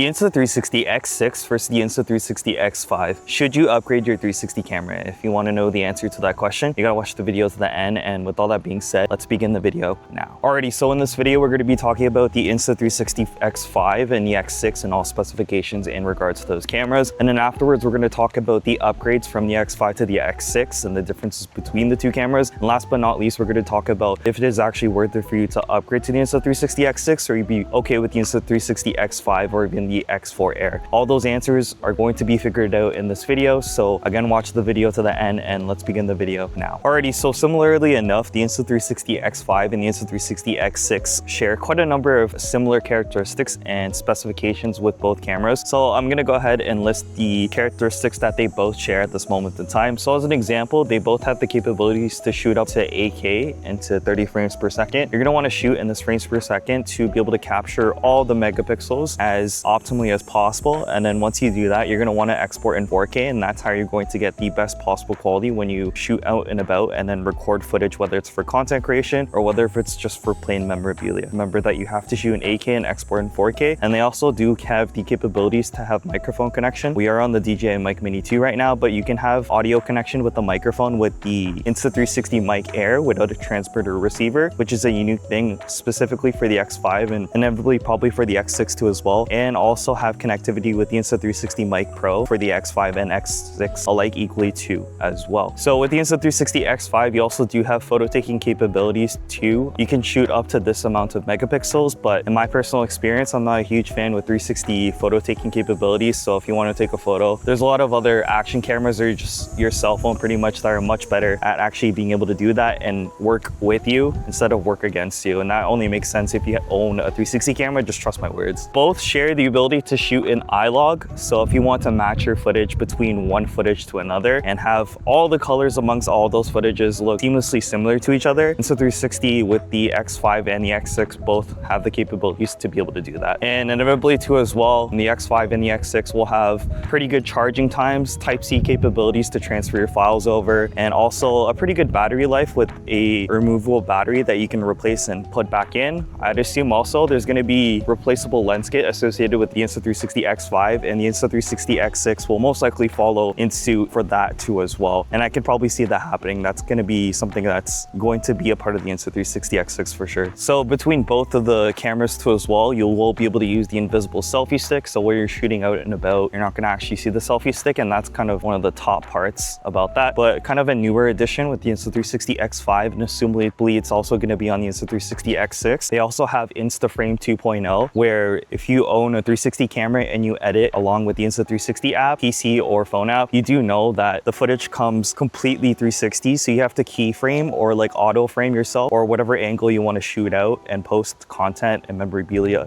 The Insta360 X6 versus the Insta360 X5. Should you upgrade your 360 camera? If you want to know the answer to that question, you gotta watch the video to the end. And with all that being said, let's begin the video now. Alrighty, so in this video, we're going to be talking about the Insta360 X5 and the X6 and all specifications in regards to those cameras. And then afterwards, we're going to talk about the upgrades from the X5 to the X6 and the differences between the two cameras. And last but not least, we're going to talk about if it is actually worth it for you to upgrade to the Insta360 X6, or you'd be okay with the Insta360 X5 or even the X4 Air. All those answers are going to be figured out in this video. So again, watch the video to the end and let's begin the video now. Alrighty, so similarly enough, the Insta360 X5 and the Insta360 X6 share quite a number of similar characteristics and specifications with both cameras. So I'm gonna go ahead and list the characteristics that they both share at this moment in time. So as an example, they both have the capabilities to shoot up to 8K and to 30 frames per second. You're gonna wanna shoot in this frames per second to be able to capture all the megapixels as optimally as possible. And then once you do that, you're gonna wanna export in 4K, and that's how you're going to get the best possible quality when you shoot out and about and then record footage, whether it's for content creation or whether if it's just for plain memorabilia. Remember that you have to shoot in 8K and export in 4K. And they also do have the capabilities to have microphone connection. We are on the DJI Mic Mini 2 right now, but you can have audio connection with the microphone with the Insta360 Mic Air without a transmitter receiver, which is a unique thing specifically for the X5 and inevitably probably for the X6 too as well. And also have connectivity with the Insta360 Mic Pro for the X5 and X6 alike equally too as well. So with the Insta360 X5, you also do have photo taking capabilities too. You can shoot up to this amount of megapixels, but in my personal experience, I'm not a huge fan with 360 photo taking capabilities. So if you want to take a photo, there's a lot of other action cameras or just your cell phone pretty much that are much better at actually being able to do that and work with you instead of work against you. And that only makes sense if you own a 360 camera, just trust my words. Both share the ability to shoot in iLog. So if you want to match your footage between one footage to another and have all the colors amongst all those footages look seamlessly similar to each other, Insta360 with the X5 and the X6 both have the capabilities to be able to do that. And inevitably too as well, the X5 and the X6 will have pretty good charging times, Type-C capabilities to transfer your files over, and also a pretty good battery life with a removable battery that you can replace and put back in. I'd assume also there's going to be replaceable lens kit associated with the Insta360 X5, and the Insta360 X6 will most likely follow in suit for that too as well. And I can probably see that happening. That's going to be something that's going to be a part of the Insta360 X6 for sure. So between both of the cameras too as well, you will be able to use the invisible selfie stick. So where you're shooting out and about, you're not going to actually see the selfie stick, and that's kind of one of the top parts about that. But kind of a newer addition with the Insta360 X5, and assumably it's also going to be on the Insta360 X6. They also have InstaFrame 2.0, where if you own a 360 camera and you edit along with the Insta360 app, PC or phone app, you do know that the footage comes completely 360. So you have to keyframe or like auto frame yourself or whatever angle you want to shoot out and post content and memorabilia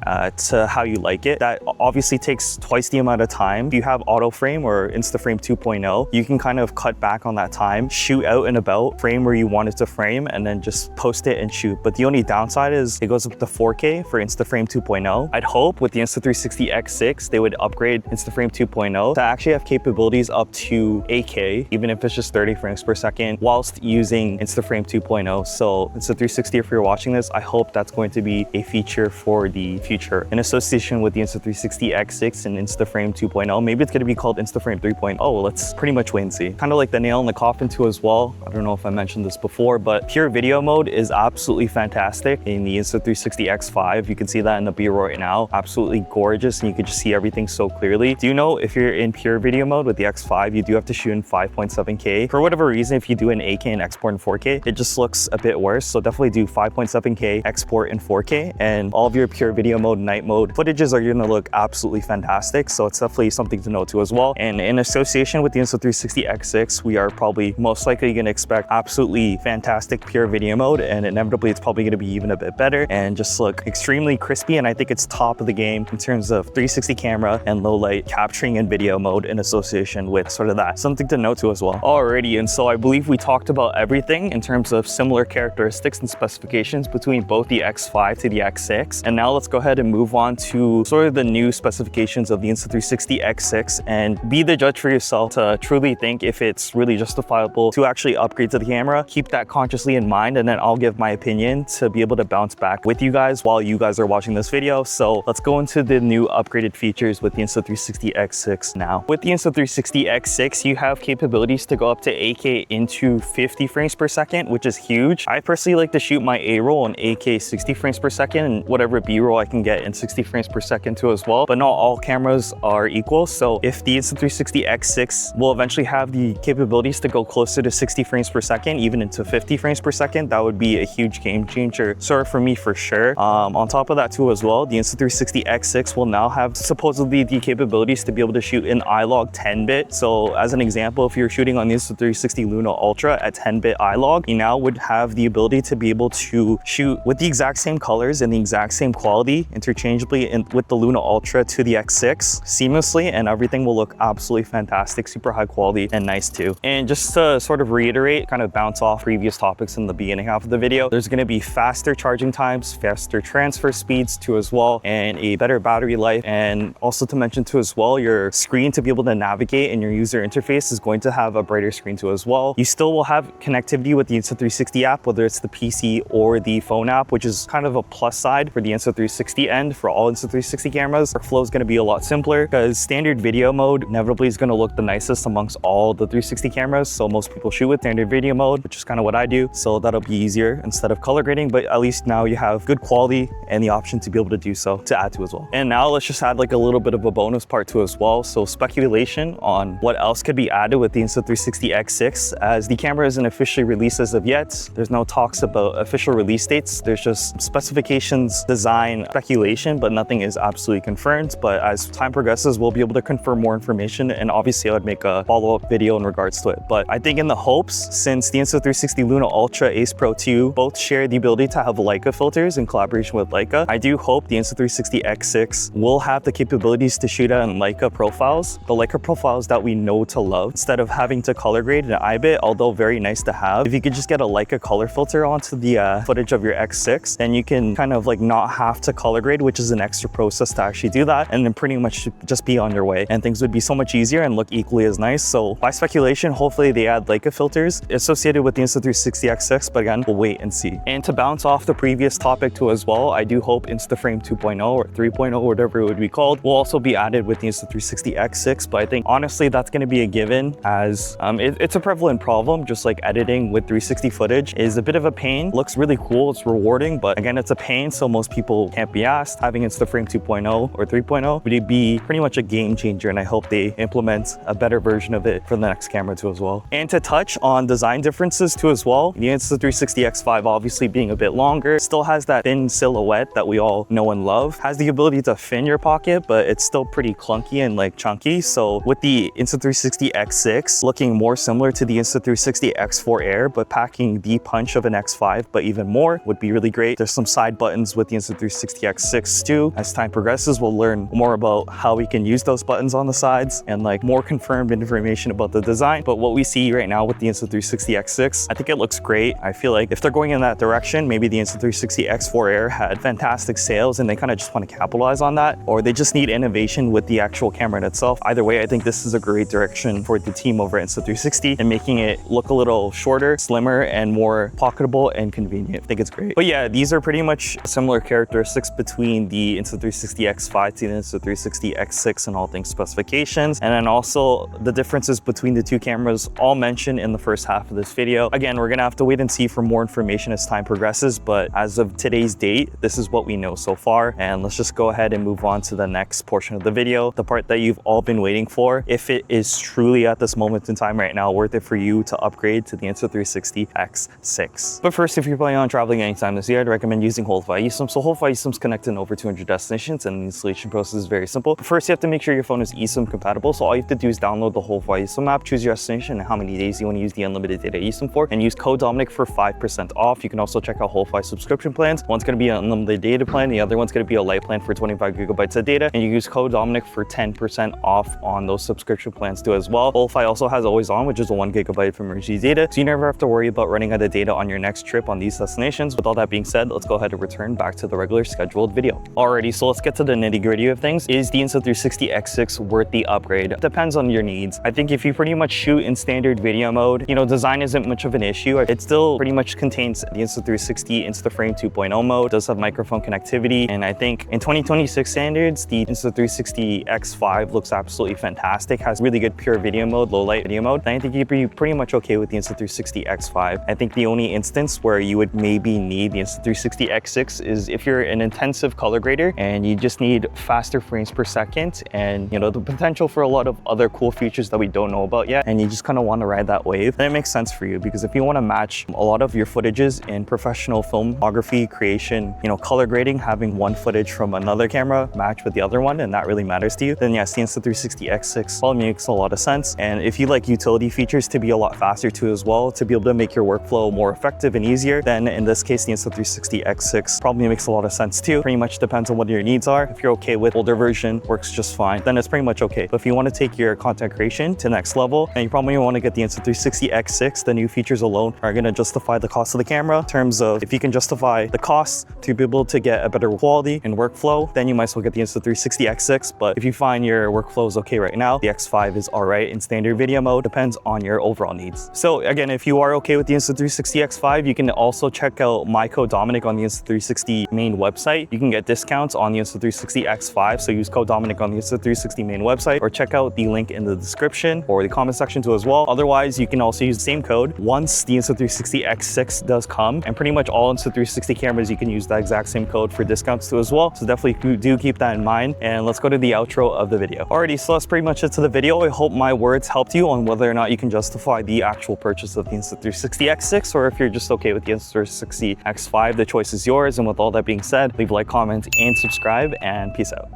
to how you like it. That obviously takes twice the amount of time. If you have auto frame or InstaFrame 2.0, you can kind of cut back on that time, shoot out and about, frame where you want it to frame, and then just post it and shoot. But the only downside is it goes up to 4K for InstaFrame 2.0. I'd hope with the Insta360 X6, they would upgrade InstaFrame 2.0 to actually have capabilities up to 8K, even if it's just 30 frames per second, whilst using InstaFrame 2.0. So Insta360, if you're watching this, I hope that's going to be a feature for the future. In association with the Insta360 X6 and InstaFrame 2.0, maybe it's going to be called InstaFrame 3.0. Well, let's pretty much wait and see. Kind of like the nail in the coffin too as well. I don't know if I mentioned this before, but pure video mode is absolutely fantastic in the Insta360 X5. You can see that in the B-roll right now. Absolutely gorgeous, and you can just see everything so clearly. Do you know if you're in pure video mode with the X5, you do have to shoot in 5.7K. For whatever reason, if you do an 8K and export in 4K, it just looks a bit worse. So definitely do 5.7K, export in 4K, and all of your pure video mode, night mode footages are going to look absolutely fantastic. So it's definitely something to note too as well. And in association with the Insta360 X6, we are probably most likely going to expect absolutely fantastic pure video mode, and inevitably it's probably going to be even a bit better and just look extremely crispy. And I think it's top of the game in terms of 360 camera and low light capturing in video mode in association with sort of that. Something to note too as well. Alrighty, and so I believe we talked about everything in terms of similar characteristics and specifications between both the X5 to the X6. And now let's go ahead and move on to sort of the new specifications of the Insta360 X6 and be the judge for yourself to truly think if it's really justifiable to actually upgrade to the camera. Keep that consciously in mind, and then I'll give my opinion to be able to bounce back with you guys while you guys are watching this video. So let's go into the new new upgraded features with the Insta360 X6 now. With the Insta360 X6, you have capabilities to go up to 8K into 50 frames per second, which is huge. I personally like to shoot my A-roll in 8K 60 frames per second, and whatever B-roll I can get in 60 frames per second too as well. But not all cameras are equal. So if the Insta360 X6 will eventually have the capabilities to go closer to 60 frames per second, even into 50 frames per second, that would be a huge game changer. So for me, for sure. On top of that too as well, the Insta360 X6 will now have supposedly the capabilities to be able to shoot in iLog 10-bit. So as an example, if you're shooting on the Insta360 Luna Ultra at 10-bit iLog, you now would have the ability to be able to shoot with the exact same colors and the exact same quality interchangeably with the Luna Ultra to the X6 seamlessly, and everything will look absolutely fantastic, super high quality and nice too. And just to sort of reiterate, kind of bounce off previous topics in the beginning half of the video, there's going to be faster charging times, faster transfer speeds too as well, and a better battery life. And also to mention too as well, your screen to be able to navigate in your user interface is going to have a brighter screen too as well. You still will have connectivity with the Insta360 app, whether it's the PC or the phone app, which is kind of a plus side for the Insta360 end. For all Insta360 cameras, workflow is going to be a lot simpler because standard video mode inevitably is going to look the nicest amongst all the 360 cameras. So most people shoot with standard video mode, which is kind of what I do. So that'll be easier instead of color grading, but at least now you have good quality and the option to be able to do so to add to as well. And now let's just add like a little bit of a bonus part to as well. So speculation on what else could be added with the Insta360 X6, as the camera isn't officially released as of yet. There's no talks about official release dates. There's just specifications, design, speculation, but nothing is absolutely confirmed. But as time progresses, we'll be able to confirm more information, and obviously I would make a follow-up video in regards to it. But I think in the hopes, since the Insta360 Luna Ultra, Ace Pro 2 both share the ability to have Leica filters in collaboration with Leica, I do hope the Insta360 X6 will have the capabilities to shoot out in Leica profiles, the Leica profiles that we know to love, instead of having to color grade in iBit, although very nice to have. If you could just get a Leica color filter onto the footage of your X6, then you can kind of like not have to color grade, which is an extra process to actually do that, and then pretty much just be on your way, and things would be so much easier and look equally as nice. So by speculation, hopefully they add Leica filters associated with the Insta360 X6, but again, we'll wait and see. And to bounce off the previous topic too as well, I do hope InstaFrame 2.0 or 3.0, whatever it would be called, will also be added with the Insta360 X6. But I think honestly that's going to be a given, as it's a prevalent problem. Just like editing with 360 footage is a bit of a pain. Looks really cool, it's rewarding, but again, it's a pain, so most people can't be asked. Having Instaframe 2.0 or 3.0 would be pretty much a game changer, and I hope they implement a better version of it for the next camera too as well. And to touch on design differences too as well, the Insta360 X5 obviously being a bit longer, still has that thin silhouette that we all know and love, has the ability to fin your pocket, but it's still pretty clunky and like chunky. So with the Insta360 X6 looking more similar to the Insta360 X4 Air, but packing the punch of an X5, but even more, would be really great. There's some side buttons with the Insta360 X6 too. As time progresses, we'll learn more about how we can use those buttons on the sides and like more confirmed information about the design. But what we see right now with the Insta360 X6, I think it looks great. I feel like if they're going in that direction, maybe the Insta360 X4 Air had fantastic sales and they kind of just want to capitalize on that, or they just need innovation with the actual camera in itself. Either way, I think this is a great direction for the team over at Insta360 and making it look a little shorter, slimmer, and more pocketable and convenient. I think it's great. But yeah, these are pretty much similar characteristics between the Insta360 X5 to the Insta360 X6 and all things specifications. And then also the differences between the two cameras all mentioned in the first half of this video. Again, we're gonna have to wait and see for more information as time progresses, but as of today's date, this is what we know so far. And let's just go ahead and move on to the next portion of the video, the part that you've all been waiting for. If it is truly at this moment in time right now worth it for you to upgrade to the Insta360 X6. But first, if you're planning on traveling anytime this year, I'd recommend using Holify eSIM. So Holify eSIM's connected in over 200 destinations, and the installation process is very simple. But first, you have to make sure your phone is eSIM compatible. So all you have to do is download the Holify eSIM app, choose your destination and how many days you want to use the unlimited data eSIM for, and use code Dominic for 5% off. You can also check out Holify subscription plans. One's going to be an unlimited data plan, the other one's going to be a light plan for 25 gigabytes of data, and you use code Dominic for 10% off on those subscription plans too as well. Holify also has Always On, which is a 1 gigabyte of emergency data, so you never have to worry about running out of data on your next trip on these destinations. With all that being said, let's go ahead and return back to the regular scheduled video. Alrighty, so let's get to the nitty-gritty of things. Is the Insta360 X6 worth the upgrade? Depends on your needs. I think if you pretty much shoot in standard video mode, you know, design isn't much of an issue. It still pretty much contains the Insta360 Instaframe 2.0 mode, does have microphone connectivity, and I think in 2026 X6 standards, the Insta360 X5 looks absolutely fantastic, has really good pure video mode, low light video mode, and I think you'd be pretty much okay with the Insta360 X5. I think the only instance where you would maybe need the Insta360 X6 is if you're an intensive color grader and you just need faster frames per second and the potential for a lot of other cool features that we don't know about yet, and you just kind of want to ride that wave, then it makes sense for you. Because if you want to match a lot of your footages in professional filmography creation, color grading, having one footage from another camera match with the other one, and that really matters to you, then yes, the Insta360 X6 probably makes a lot of sense. And if you like utility features to be a lot faster too as well, to be able to make your workflow more effective and easier, then in this case, the Insta360 X6 probably makes a lot of sense too. Pretty much depends on what your needs are. If you're okay with older version, works just fine, then it's pretty much okay. But if you want to take your content creation to the next level, then you probably want to get the Insta360 X6. The new features alone are going to justify the cost of the camera. In terms of if you can justify the cost to be able to get a better quality and workflow, then you might as well get the Insta360 X6. But if you find your workflow is okay right now, the X5 is all right in standard video mode. Depends on your overall needs. So again, if you are okay with the Insta360 X5, you can also check out my code Dominic on the Insta360 main website. You can get discounts on the Insta360 X5. So use code Dominic on the Insta360 main website, or check out the link in the description or the comment section too as well. Otherwise, you can also use the same code once the Insta360 X6 does come, and pretty much all Insta360 cameras you can use that exact same code for discounts too as well. So definitely do keep that in mind. And let's go to the outro of the video. Alrighty, so that's pretty much it to the video. I hope my words helped you on whether or not you can justify the actual purchase of the Insta360 X6, or if you're just okay with the Insta360 X5, the choice is yours. And with all that being said, leave a like, comment, and subscribe, and peace out.